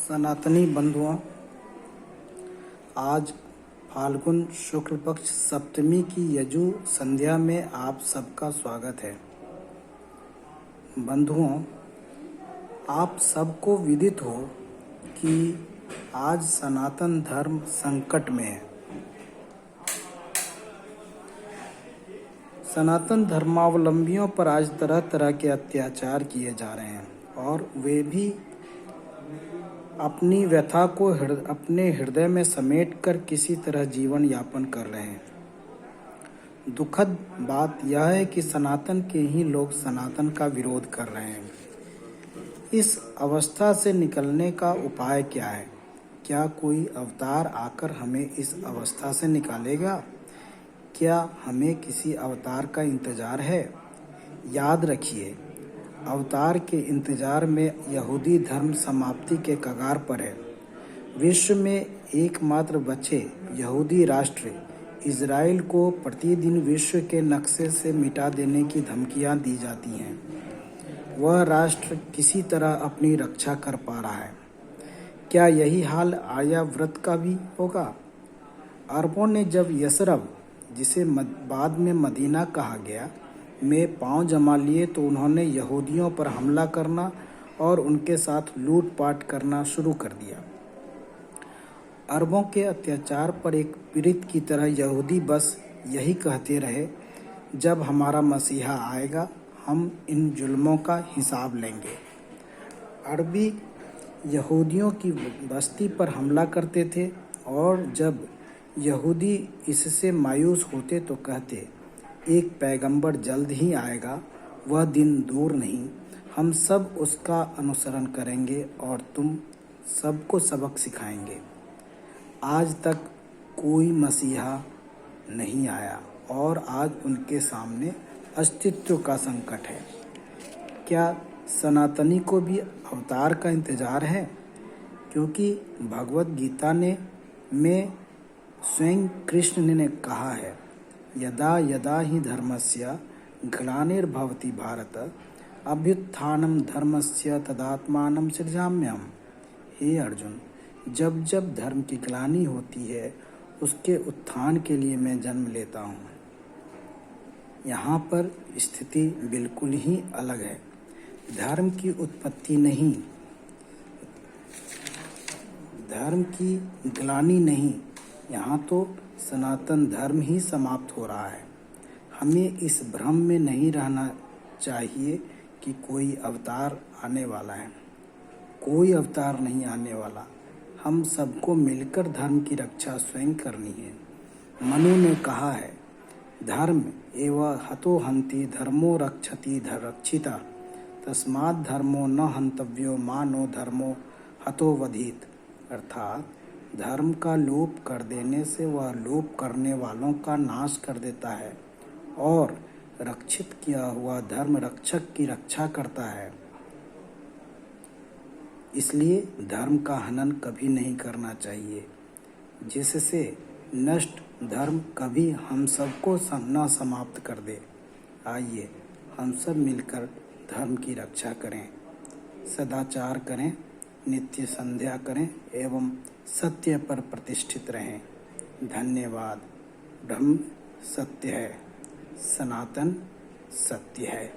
सनातनी बंधुओं, आज फाल्गुन शुक्ल पक्ष सप्तमी की यजु संध्या में आप सबका स्वागत है। बंधुओं, आप सबको विदित हो कि आज सनातन धर्म संकट में है। सनातन धर्मावलंबियों पर आज तरह तरह के अत्याचार किए जा रहे हैं और वे भी अपनी व्यथा को अपने हृदय में समेटकर किसी तरह जीवन यापन कर रहे हैं। दुखद बात यह है कि सनातन के ही लोग सनातन का विरोध कर रहे हैं। इस अवस्था से निकलने का उपाय क्या है? क्या कोई अवतार आकर हमें इस अवस्था से निकालेगा? क्या हमें किसी अवतार का इंतजार है? याद रखिए, अवतार के इंतजार में यहूदी धर्म समाप्ति के कगार पर है। विश्व में एकमात्र बचे यहूदी राष्ट्र इजराइल को प्रतिदिन विश्व के नक्शे से मिटा देने की धमकियां दी जाती हैं। वह राष्ट्र किसी तरह अपनी रक्षा कर पा रहा है। क्या यही हाल आर्यावर्त का भी होगा? अरबों ने जब यसरब, जिसे बाद में मदीना कहा गया, में पांव जमा लिए तो उन्होंने यहूदियों पर हमला करना और उनके साथ लूटपाट करना शुरू कर दिया। अरबों के अत्याचार पर एक पीड़ित की तरह यहूदी बस यही कहते रहे, जब हमारा मसीहा आएगा हम इन जुल्मों का हिसाब लेंगे। अरबी यहूदियों की बस्ती पर हमला करते थे और जब यहूदी इससे मायूस होते तो कहते, एक पैगंबर जल्द ही आएगा, वह दिन दूर नहीं, हम सब उसका अनुसरण करेंगे और तुम सबको सबक सिखाएंगे। आज तक कोई मसीहा नहीं आया और आज उनके सामने अस्तित्व का संकट है। क्या सनातनी को भी अवतार का इंतजार है? क्योंकि भगवत गीता में स्वयं कृष्ण ने कहा है, यदा यदा ही धर्मस्य ग्लानिर्भवति भारत अभ्युत्थानं धर्मस्य तदात्मानं सृजाम्यहम्। हे अर्जुन, जब जब धर्म की ग्लानि होती है उसके उत्थान के लिए मैं जन्म लेता हूँ। यहाँ पर स्थिति बिल्कुल ही अलग है। धर्म की उत्पत्ति नहीं, धर्म की ग्लानि नहीं, यहाँ तो सनातन धर्म ही समाप्त हो रहा है। हमें इस भ्रम में नहीं रहना चाहिए कि कोई अवतार आने वाला है। कोई अवतार नहीं आने वाला। हम सबको मिलकर धर्म की रक्षा स्वयं करनी है। मनु ने कहा है, धर्म एव हतो हन्ति धर्मो रक्षति रक्षिता तस्मात् धर्मो न हन्तव्यो मानो धर्मो हतो वधीत। अर्थात धर्म का लोप कर देने से वह लोप करने वालों का नाश कर देता है और रक्षित किया हुआ धर्म रक्षक की रक्षा करता है। इसलिए धर्म का हनन कभी नहीं करना चाहिए, जिससे नष्ट धर्म कभी हम सबको न समाप्त कर दे। आइए हम सब मिलकर धर्म की रक्षा करें, सदाचार करें, नित्य संध्या करें एवं सत्य पर प्रतिष्ठित रहें। धन्यवाद। ब्रह्म सत्य है, सनातन सत्य है।